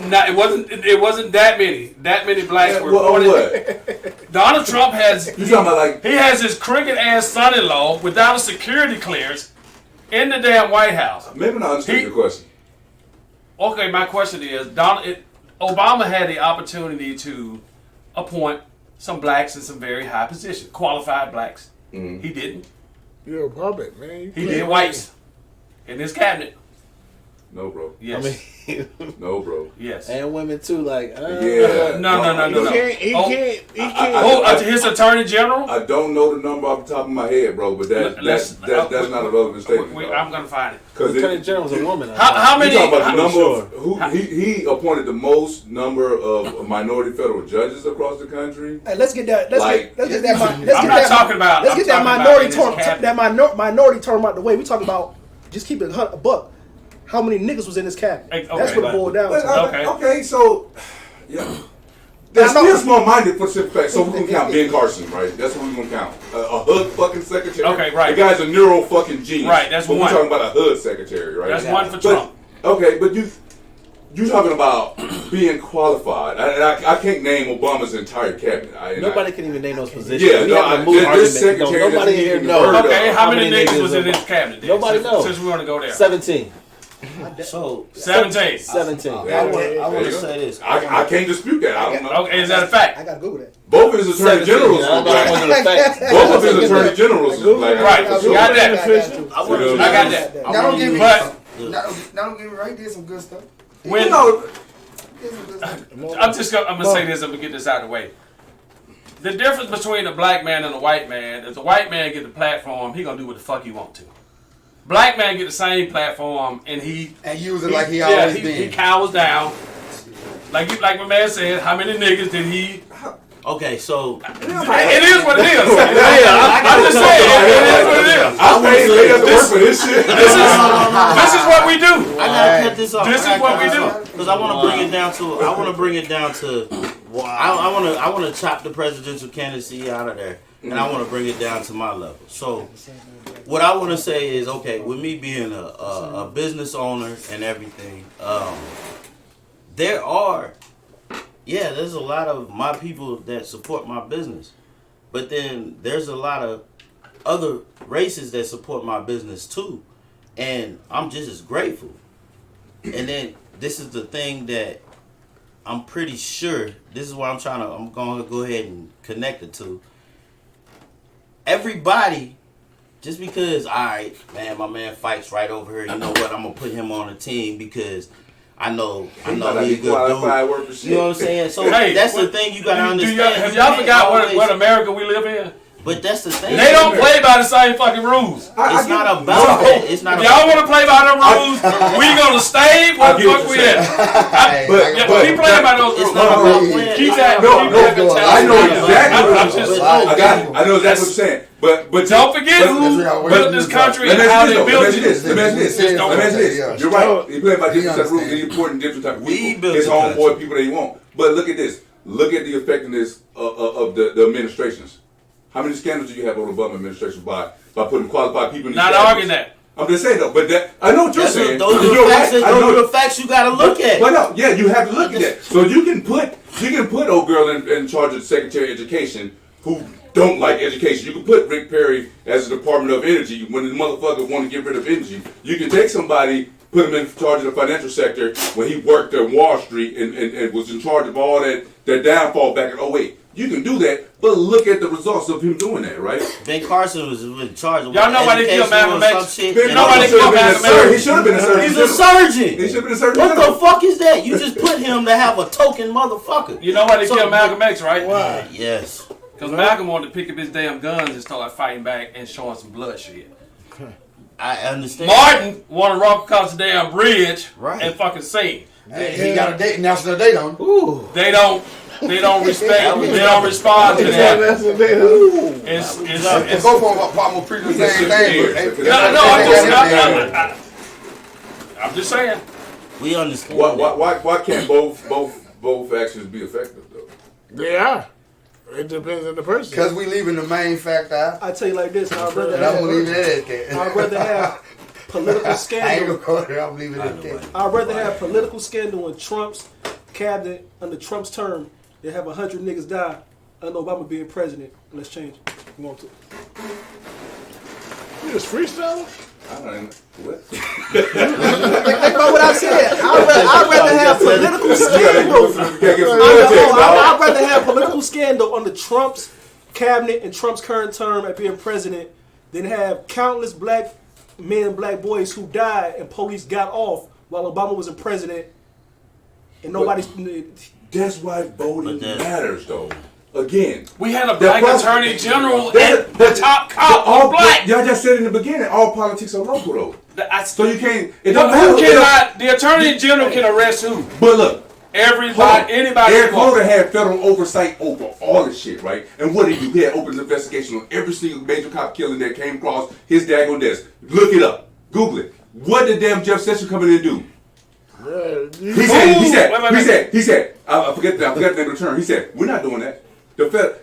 No, it wasn't that many. That many blacks Yeah, were well, born in- what? Donald Trump has You talking about like he has his crooked ass son-in-law without a security clearance in the damn White House. maybe not understood He- your question. Okay, my question is, Obama had the opportunity to appoint some blacks in some very high positions, qualified blacks. Mhm. He didn't. You're a puppet, man. You He can't- did whites in his cabinet. No, bro. Yes. I mean, No, bro. yes. and women too. Like, Yeah. No. He can't. He Oh. can't. His attorney general? I don't know the number off the top of my head, bro, but that's not a relevant statement. I'm going to find it. Because Attorney General's a woman. I How think. many? you talking about the I'm number sure. of who he appointed the most number of minority federal judges across the country. Hey, let's get that. Let's Like- get that. Let's I'm get not that. talking about. Let's I'm get that talking about minority in his term. cabinet. That minority term out the way. We talking about just keep it a buck. How many niggas was in this cabinet? Okay, That's what it boiled down But, to. okay, so yeah, that's I know- still small-minded for simple fact. So we're gonna count Ben Carson, right? That's what we're gonna count. A hood fucking secretary. Okay, right. The guy's a neuro fucking genius. Right, that's but one. We're talking about a hood secretary, right? That's one for But- Trump. Okay, but you talking about being qualified. I can't name Obama's entire cabinet. Nobody can even name those positions. Yeah, we no, have a I- move this argument. secretary No, nobody doesn't here even knows. heard of Okay, how many niggas niggas was in is- his cabinet? then? Nobody Since- knows. Since we want to go there. 17. So 17. 17. I want There to you go. say this. I can't dispute that. I don't know. Okay, is that a fact? I gotta Google that. Both of his attorney 17. generals I were thought it wasn't black. a fact. Both of his attorney generals was black. Right, For got sure. that. I want to. I got that. Now don't give me. But Now don't give me right. Did some good stuff. when Did some good stuff. I'm gonna say this, I'm gonna get this out of the way. The difference between a black man and a white man is the white man get the platform, he gonna do what the fuck he want to. Black man get the same platform and he And use it like he always he did. cowers down. Like my man said, how many niggas did he? Okay, so It is what it is. I'm just saying, it is what it is. I paid niggas to work for this shit. This is what we do. I gotta cut this off. This is what we do. Because I want to bring it down to. I want to bring it down to. I want to chop the presidential candidacy out of there, and I want to bring it down to my level. So, what I want to say is, okay, with me being a business owner and everything, there's a lot of my people that support my business, but then there's a lot of other races that support my business too, and I'm just as grateful. And then this is the thing that I'm pretty sure, this is what I'm going to go ahead and connect it to. Everybody, just because, all right, man, my man fights right over here, you know what, I'm going to put him on a team because I know he's a good dude. You know what I'm saying? So Hey, that's the thing you got to understand. Have y'all forgot what America we live in? But that's the thing. They don't play by the same fucking rules. It's not about that. It's not If about y'all want to play by them rules, we gonna stay where the fuck we at. Keep playing by those It's rules. not about playing. Keep that. No, keep no, that mentality. I know exactly what I'm I'm just- saying. I got it. I know exactly what you're saying. But Don't forget who built this country Let and me how ask they you built this. it. Let me ask you this. Just don't Let me ask you Yeah. this. You're right. You play by different He type of rules. understand. You important different type of We people. built His the homeboy country. people that he want. But look at this. Look at the effectiveness of the administrations. How many scandals do you have on the Obama administration by putting qualified people in these Not cabinets? arguing that. I'm just saying though, but that I know what you're saying. Those are You're the facts. right. I Those know. are the facts you gotta look at. But no, yeah, you have to look at that. So you can put old girl in charge of the Secretary of Education who don't like education. You can put Rick Perry as the Department of Energy when the motherfucker want to get rid of energy. You can take somebody, put him in charge of the financial sector when he worked at Wall Street and was in charge of all that downfall back in 2008. You can do that, but look at the results of him doing that, right? Ben Carson was in charge of Y'all know why they education killed Malcolm or some X? shit. Ben And Nobody Carson killed should have been a Malcolm surgeon. X. He should have been a surgeon. He's a surgeon. He should have been a surgeon. What the fuck is that? You just put him to have a token motherfucker. You know why they So- killed Malcolm X, right? Why? Yes. Because Malcolm wanted to pick up his damn guns and start fighting back and showing some bloodshed. I understand. Martin wanted to walk across the damn bridge Right. and fucking sing. He got a date, national date on. Ooh. They don't respect. They don't respond to that. That's what they do. It's Both of them probably preaching the same thing. no. I'm just saying. We understand. Why can't both actions be effective though? They are. It depends on the person. Because we leaving the main fact out. I tell you like this, I'd rather And I'm gonna leave have, it at that. I'd rather have political I ain't scandal. gonna go there. I'm leaving it at that. I'd rather have political scandal in Trump's cabinet under Trump's term than have 100 niggas die under Obama being president. Let's change it. You want to? You just freestyling? I don't know. What? Think about what I said. I'd rather have political scandal. I'd rather have political scandal under Trump's cabinet and Trump's current term at being president than have countless black men and black boys who died and police got off while Obama was in president and nobody's. That's why voting But that- matters, though. Again, We had a black process- attorney general That- and the top cop all black. Y'all just said in the beginning, all politics are local, though. So you can't. It But don't matter. who cannot? The attorney general can arrest who? But look, Everybody, anybody. Eric can go. Holder had federal oversight over all this shit, right? And what did he do? He had open investigation on every single major cop killing that came across his daggone desk. Look it up. Google it. What did damn Jeff Sessions come in and do? He said, I forget the name of the term. He said, we're not doing that.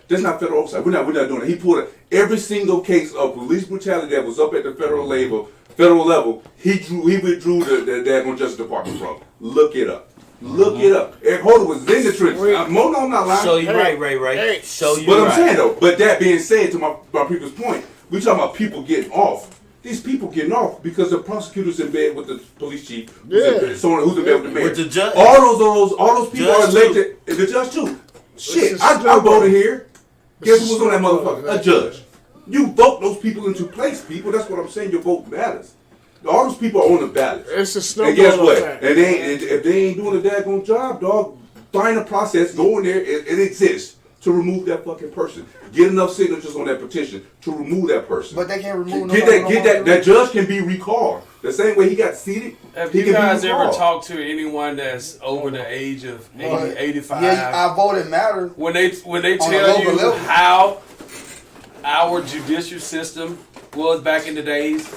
That's not federal oversight. We're not doing it. He pulled every single case of police brutality that was up at the federal level. He withdrew the daggone Justice Department from. Look it up. Look it up. Eric Holder was in the trenches. I'm not lying. Show you right, Ray. Hey. Show you But right. I'm saying though, but that being said, to my previous point, we talking about people getting off. These people getting off because the prosecutor's in bed with the police chief, someone who's in bed with the mayor. With the judge. All those people Judge are elected. And the judge too. Shit, I voted here. Guess who was on that motherfucker? A judge. You vote those people into place, people. That's what I'm saying. Your vote matters. All those people are on the ballot. It's a snowball And guess what? effect. And if they ain't doing a daggone job, dog, find a process, go in there, it exists to remove that fucking person. Get enough signatures on that petition to remove that person. But they can't remove That judge can be recalled. The same way he got seated. Have he you can be guys ever recalled. talked to anyone that's over the age of 80, 85? Yeah, I voted matters. When they On a tell local you level. how our judicial system was back in the days,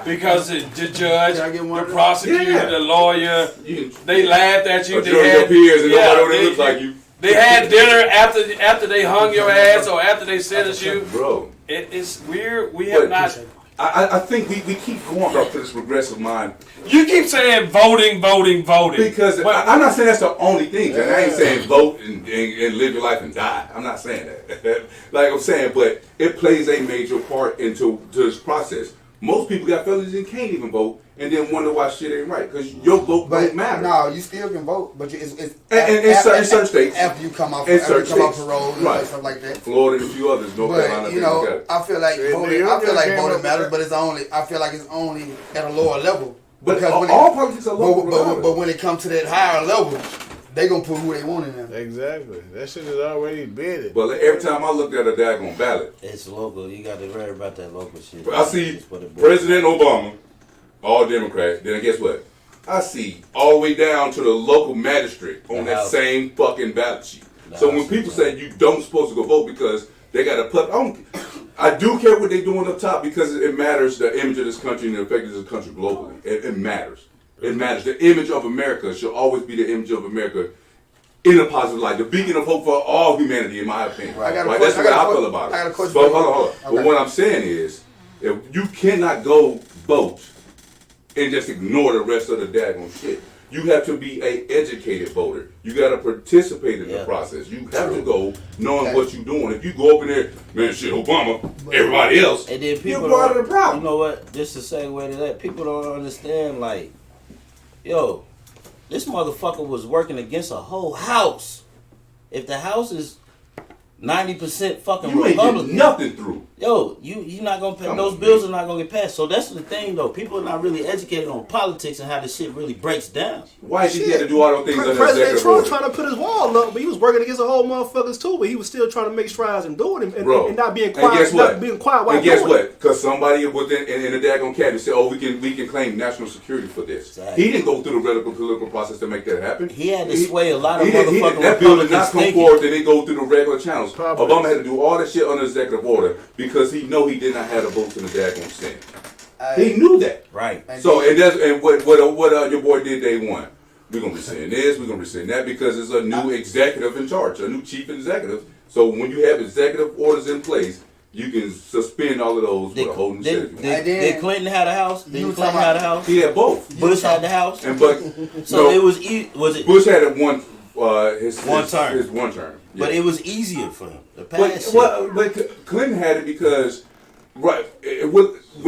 because the judge, Can I get one the of them? prosecutor, Yeah. the lawyer, You they laughed at you. or They judge your had, peers and yeah, nobody they- looks like you. They had dinner after they hung your ass or after they sentenced you. Bro. It's weird. We have But- not. I think we keep going up to this regressive mind You keep saying voting. because But- I'm not saying that's the only thing. And I ain't saying vote and live your life and die. I'm not saying that. Like I'm saying, but it plays a major part into this process. Most people got felonies and can't even vote, and then wonder why shit ain't right because your vote But don't matter. no, you still can vote, but it's in certain states. after you come off In after you certain come off states. parole and Right. stuff like that. Florida and a few others, North Carolina, But you things like know, that. I feel like Yeah, voting. New I York feel like came voting up matters, with but it's only. I feel like it's only at a lower level. But Because when all politics are local. but when it comes to that higher level, they gonna put who they want in there. Exactly. That shit is already bidded. But every time I looked at a daggone ballot, It's local. You got to worry about that local shit. I see That's what it boils President Obama, all Democrats. Then guess what? I see all the way down to the local magistrate on The that House. same fucking ballot sheet. The So when House people is say you don't supposed to go vote because they got to put, I do care what they doing up top because it matters the image of this country and the effect of this country globally. It matters. It matters. The image of America should always be the image of America in a positive light. The beacon of hope for all humanity, in my opinion. I got a Right? question- That's the way I got I a feel que- about it. I got a question But for you. hold on. Okay. But what I'm saying is, if you cannot go vote and just ignore the rest of the daggone shit. You have to be a educated voter. You got to participate in the Yeah. process. You have to go knowing what you're doing. If you go up in there, man, shit, Obama, everybody else, And then people you're part of don't- the problem. You know what? Just to segue to that, people don't understand. Like, yo, this motherfucker was working against a whole house. If the house is 90% fucking You ain't Republican, getting nothing through. yo, you not gonna pay. Come Those on, bills man. are not gonna get passed. So that's the thing, though. People are not really educated on politics and how this shit really breaks down. Why did he have to do all those things under President executive Trump order? trying to put his wall up, but he was working against the whole motherfuckers too. But he was still trying to make strides in doing it and, Bro, and not being and quiet. guess what? Not being quiet while And guess doing it. what? Because somebody within in the daggone cabinet said, "Oh, we can claim national security for this." Exactly. He didn't go through the radical political process to make that happen. He had to sway a lot of That bill motherfucking did not Republicans come thinking. forward. They didn't go through the regular channels. Probably. Obama had to do all that shit under executive order because he know he did not have the votes in the daggone Senate. He knew that. Right. So what your boy did day one. We're gonna rescind this. We're gonna rescind that because it's a new executive in charge, a new chief executive. So when you have executive orders in place, you can suspend all of those with a whole new set. if you want. Did Clinton have a house? You Did was Clinton talking have a about- house? He had both. Bush had the house. And but So no, it was was it? Bush had it one his One term. His one term. But Yeah. it was easier for him to pass. But, shit. but Clinton had it because when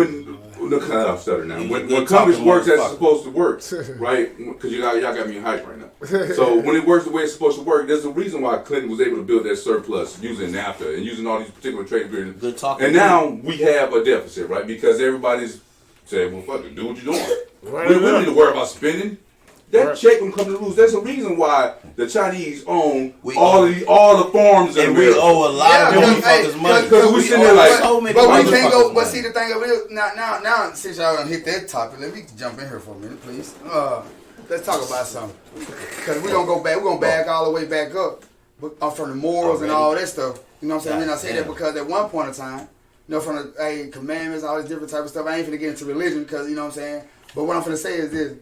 I'm stuttering now. You When good Congress talking works as it's motherfucker. supposed to work, right? Because y'all got me hyped right now. So when it works the way it's supposed to work, there's a reason why Clinton was able to build that surplus using NAFTA and using all these particular trade agreements. Good talking. And now we have a deficit, right? Because everybody's saying, "Well, fuck it, do what you're doing." Right We don't enough. need to worry about spending. That Right. check will come to lose. There's a reason why the Chinese own We all own- the farms in and we America. owe a lot of because- motherfuckers money. because we sitting there owe like- so many But we can't go. motherfuckers But money. see, the thing of it is, now, since y'all done hit that topic, let me jump in here for a minute, please. Let's talk about something. Because we're gonna go back. We're gonna back all the way back up, from the morals and all that stuff. You know what I'm saying? And I say that because at one point in time, you know, from the commandments, all this different type of stuff. I ain't finna get into religion because you know what I'm saying. But what I'm finna say is this: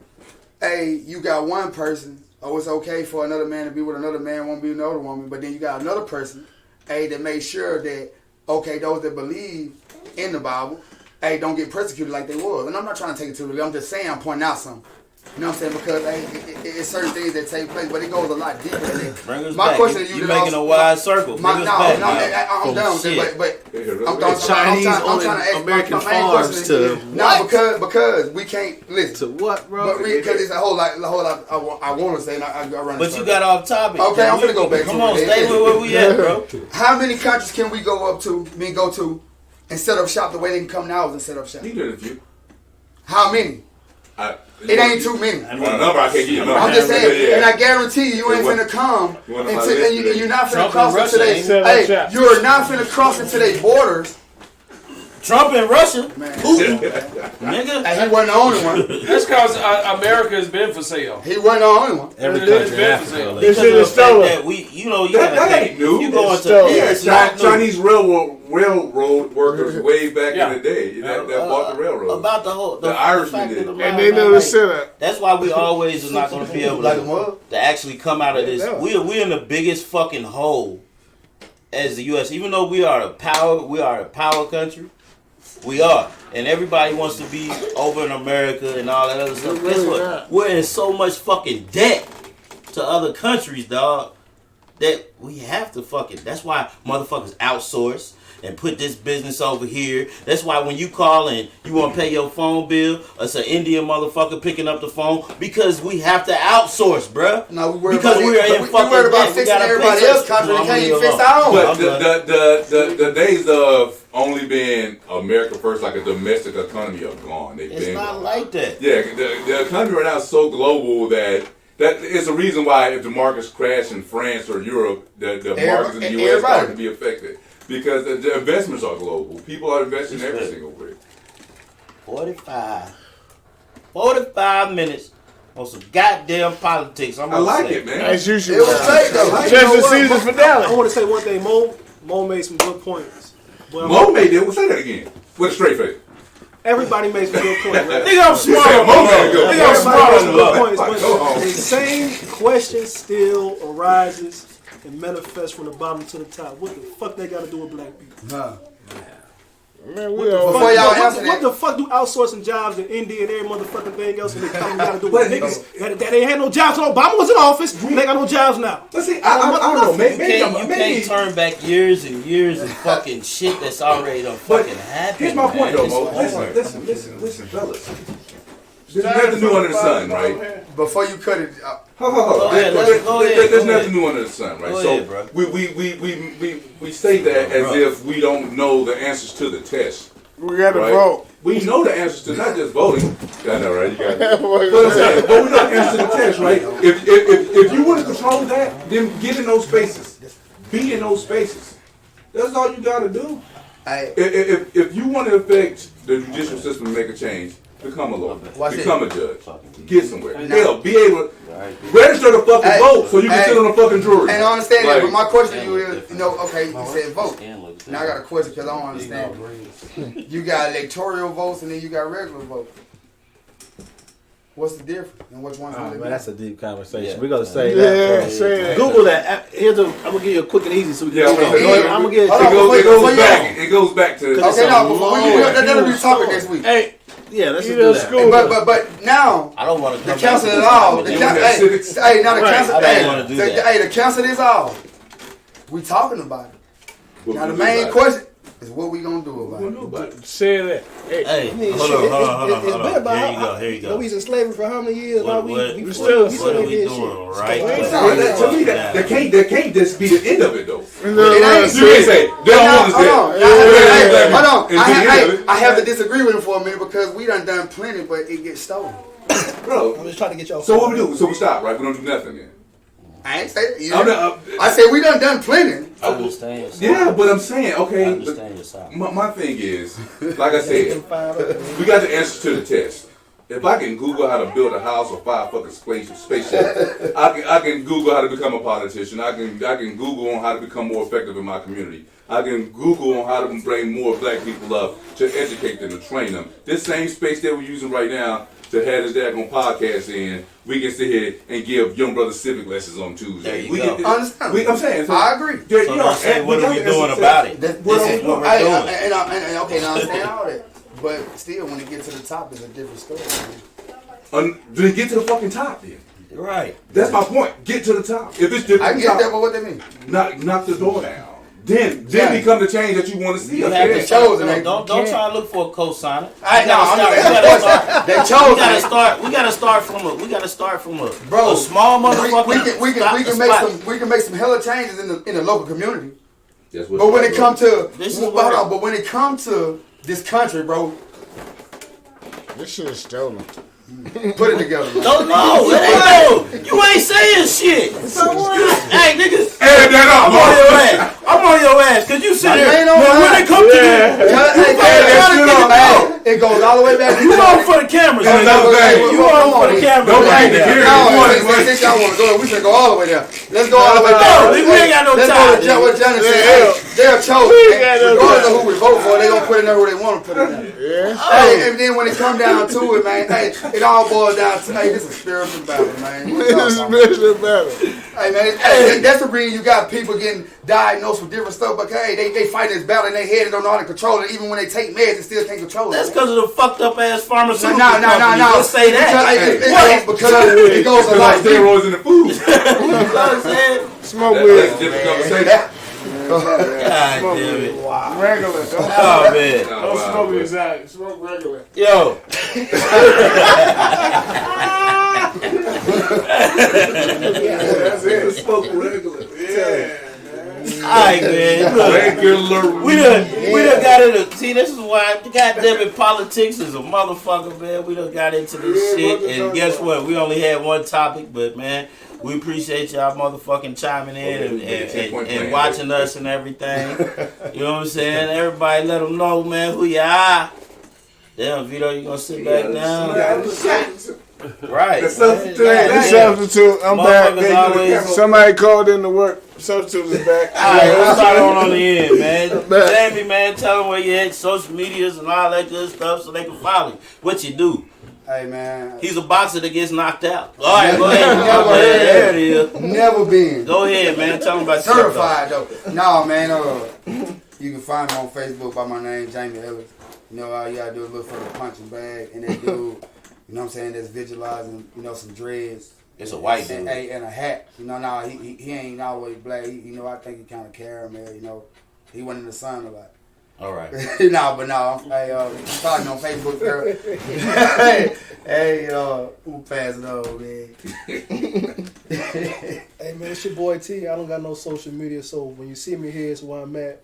you got one person. Oh, it's okay for another man to be with another man, won't be with another woman. But then you got another person, that made sure that those that believe in the Bible, don't get persecuted like they was. And I'm not trying to take it too really. I'm just saying, I'm pointing out something. You know what I'm saying? Because it's certain things that take place, but it goes a lot deeper than that. Bring us My back. question to You you making a wide circle. Bring us back. I'm done with it, but I'm Chinese trying to owning ask American my main farms question to is, no, because we can't listen. To what, bro? But because it's a whole lot I want to say, and I run. But you got off topic. Okay, I'm gonna go back Come to on, it. stay with where we at, bro. How many countries can we go to and set up shop the way they can come now and set up shop? He did a few. How many? It ain't too many. You want a number? I can't give you a number. I'm just saying, Yeah. and I guarantee you ain't What? finna come You wanna and find a list? you're not finna Trump cross and into Russia their. ain't set up Hey, shop. you're not finna cross into their borders, Trump and Russia, man. nigga. And he wasn't the only one. That's because America has been for sale. He wasn't the only one. Every It's country in been Africa. for sale. This Because shit of the is fact stolen. that you That gotta think. ain't new. You going It's to stolen. it's not new. Chinese railroad workers way back Yeah. in the day that bought the railroad. About the whole The Irishmen fact did. of the And matter, they know like, the setup. That's why we always are not going to be able Like a mug. to actually come out of this. Yeah. We're in the biggest fucking hole as the U.S. Even though we are a power country. We are, and everybody wants to be over in America and all that other stuff. Guess what? We're in so much fucking debt to other countries, dog, that we have to fucking. That's why motherfuckers outsource and put this business over here. That's why when you call and you want to pay your phone bill, it's an Indian motherfucker picking up the phone because we have to outsource, bruh. No, we worried Because about we are in we fucking worried about debt. We fixing gotta everybody fix else's it. country. No, They I'm can't even leaving fix alone. our own. But I'm the days of only being America first, like a domestic economy, are gone. They've It's been not gone. like that. Yeah, the economy right now is so global that That is a reason why if the markets crash in France or Europe, the markets in the U.S. start to be affected because the investments are global. People are investing every single way. 45 minutes on some goddamn politics. I like it, man. As usual. It was great though. Just the season finale. I want to say one thing. Mo made some good points. But Mo made it. We'll say that again with a straight face. everybody makes some good points, right? Nigga, I'm smart. Mo made it Nigga, good. I'm smart on the Good love. points, but the same question still arises and manifests from the bottom to the top. What the fuck they got to do with black people? Nah. Man, we all. Before y'all answer What that, the fuck do outsourcing jobs in India and every motherfucking thing else in the economy got to do with niggas that ain't had no jobs when Obama was in office? They got no jobs now. But see, I don't know. Maybe You can't turn back years and years of fucking shit that's already done fucking happened. Here's my point, though, man. Mo. It's hard. Listen, fellas. There's nothing new under the sun, right? before you cut it, Hold Go on. ahead, go ahead, There's go nothing ahead. new under the sun, right? Go So ahead, bro. we say that as Bro. if we don't know the answers to the test. We got to Right? vote. We know the answers to not just voting. I know, right? You got it. But I'm saying, but we know the answers to the test, right? If you want to control that, then get in those spaces. Be in those spaces. That's all you got to do. If you want to affect the judicial system and make a change, become a lawyer. Watch Become it. a judge. Get somewhere. Hell, be able to register the fucking Hey, vote so you can hey, sit on a fucking jury. and I understand that, but Like- my question to you is, okay, you said vote. Now I got a question because I don't understand. You got electoral votes and then you got regular votes. What's the difference? And which one's Oh, really man, that's a deep conversation. Yeah. We're gonna say Yeah, that. say that. Google that. I'm gonna give you a quick and easy so we can. Yeah, I'm gonna get Hold it. on. It before goes you back. It goes back to. Okay, now before we that'll be the topic next week. Hey, yeah, let's You just do done that. schooled But now I don't want to the come council back is to all. this The conversation. hey, now the Right. council. I don't Hey, wanna do that. hey, the council is all. We talking about it. Now the main question is what we gonna do about it. Say that. Hey, Hey, I mean, hold shit, on, hold on. it's been about Here you go, here you You know, go. we was in slavery for how many years? What Now are we we still- doing did shit. right? To me, that can't just be the end of it though. It ain't. You can't say they don't want us Hold there. on. Hold on. I have to disagree with him for a minute because we done plenty, but it gets stolen. Bro. I'm just trying to get y'all. So what we do? So we stop, right? We don't do nothing then. I ain't say that. I'm not, I said we done plenty. I understand yourself. yeah, but I'm saying, I okay. understand yourself. My thing is, like I said, we got the answers to the test. If I can Google how to build a house or fly a fucking spaceship, I can Google how to become a politician. I can Google on how to become more effective in my community. I can Google on how to bring more black people up to educate them, to train them. This same space that we're using right now to have this daggone podcast in, we can sit here and give young brothers civic lessons on Tuesday. There you we go. Can, Understand. I'm saying. So, I agree. there- So you now know, say, and what we are got we the doing answers. about it? This is what we're doing. And okay, now I understand all that. But still, when it gets to the top, it's a different story. Man. Then get to the fucking top then. Right. That's my point. Get to the top. If it's different, I get that, but what that mean? knock the door down. Then Yeah. become the change that you want to see. You up have there. to start, chosen, don't try to look for a cosigner. I know. They We chose. gotta start. We gotta start from a Bro, a small motherfucker. we can make some hella changes in the local community. That's what But when it comes to This is hold where- on, but when it comes to this country, bro, this shit is stolen. put it together. Man. No, it ain't no. You ain't saying shit. Hey, niggas. Add that up, I'm on your ass. I'm on your ass. Cause you sit I there. ain't on When mine. it come to It goes all the way back. you on for the cameras. That's nigga. what I'm saying. You on for the cameras. Don't right bring the now. camera. Since y'all want to go, we should go all the way there. Let's go all the way No, down. we ain't got no Let's time, go to what Johnny said. Yeah. They're chosen. got no Regardless of who we vote for, they gonna put in there who they want to put in there. Yeah. Hey, and then when it come down to it, man, hey, it all boils down to, hey, this is a spiritual battle, man. What y'all This is talking about? mission battle. Hey, man, hey, that's the reason you got people getting diagnosed with different stuff, but hey, they fight this battle in their head and don't know how to control it. Even when they take meds, they still can't control it. That's because of the fucked up ass pharmaceutical No. companies. Let's say that. Because it goes a lot Like deeper. steroids in the food. You know what I'm saying? Smoke That's a weed. different conversation. God damn it. Regular. Don't, Oh man. Oh, wow, smoke but- exotic. Smoke regular. Yo. That's it. Smoke regular. Yeah. I Alright, man. Look, Regular. we done got into. See, this is why goddamn it, politics is a motherfucker, man. We done got into this shit, and guess what? We only had one topic, but man, we appreciate y'all motherfucking chiming in and watching us and everything. You know what I'm saying? Everybody, let them know, man, who you are. Damn, Vito, you gonna sit back down? Right. The substitute. The substitute. I'm back. Always. Somebody called in to work. Substitute is back. Alright, let's start on the end, man. Jamie, man, tell them where you at, social medias and all that good stuff so they can follow you. What you do? Hey, man. He's a boxer that gets knocked out. Alright, go ahead. Never There it is. Never been. Go ahead, man. Tell them about yourself. Certified, though. No, man. You can find me on Facebook by my name, Jamie Ellis. You know, all you gotta do is look for the punching bag and that dude. You know what I'm saying? That's visualizing, you know, some dreads. It's a white dude. And a hat. You know, nah, he ain't always black. You know, I think he kind of caramel, you know. He went in the sun a lot. All right. No. Hey, follow me on Facebook, girl. Who pass it on, man? Hey man, it's your boy T. I don't got no social media, so when you see me here, it's where I'm at.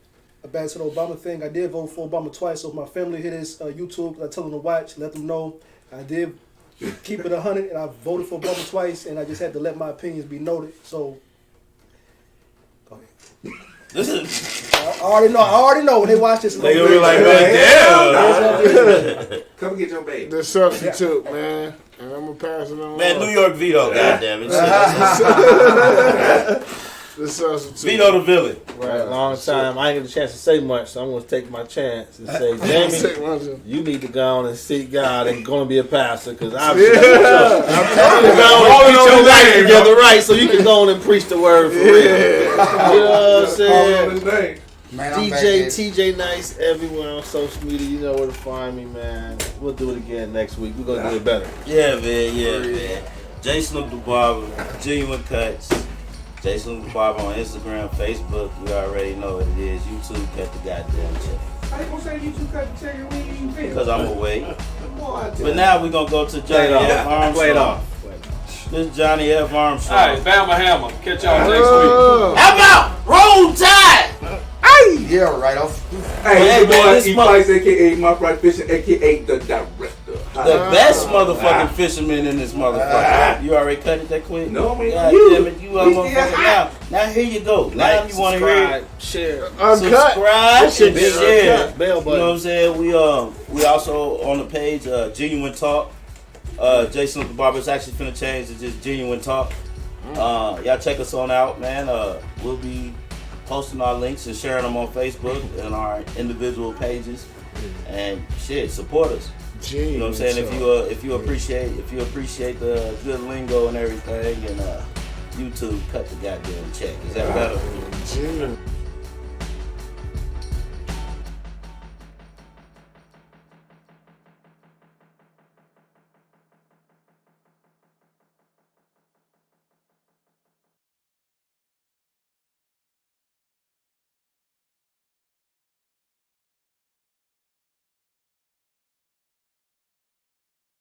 Back to the Obama thing, I did vote for Obama twice, so if my family hit his YouTube, I tell them to watch, let them know. I did keep it 100, and I voted for Obama twice, and I just had to let my opinions be noted. So, go ahead. This is. I already know when they watch this. They gonna be like, damn. Come get your baby. The substitute, man. And I'm gonna pass it on. Man, New York Vito, goddammit. The substitute. Vito the villain. Right, long time. I ain't get a chance to say much, so I'm gonna take my chance and say, Jamie, you need to go on and seek God and gonna be a pastor, because I'm telling you, get your life together, right? So you can go on and preach the word for real. You know what I'm saying? Man, I'm DJ, back, TJ Nice, everywhere on social media. You know where to find me, man. We'll do it again next week. We're gonna do it better. Yeah, man. Jason the Barber, Genuine Cuts. Jason the Barber on Instagram, Facebook. You already know what it is. YouTube, cut the goddamn check. How you gonna say YouTube cut the check and we ain't even finished? Because I'm away. But now we're gonna go to Johnny F. Armstrong. Play it off. This is Johnny F. Armstrong. All right, Bama Hammer. Catch y'all next week. How about Roll Tide? Yeah, right off. Hey, Hey, boy, man, this E-Price, a.k.a. My Fried Fishing, a.k.a. the director. The best motherfucking fisherman in this motherfucker. You already cut it that quick? No, man. God You. damn it, you are motherfucker now. Now here you go. Now you want to hear it. Share. Uncut. Subscribe and Shit, big share. uncut. Bell You know what button. I'm saying? We also on the page Genuine Talk. Jason the Barber is actually finna change to just Genuine Talk. Y'all check us on out, man. We'll be posting our links and sharing them on Facebook and our individual pages. And shit, support us. You know what I'm saying? If you appreciate the good lingo and everything, and YouTube, cut the goddamn check. Is that better?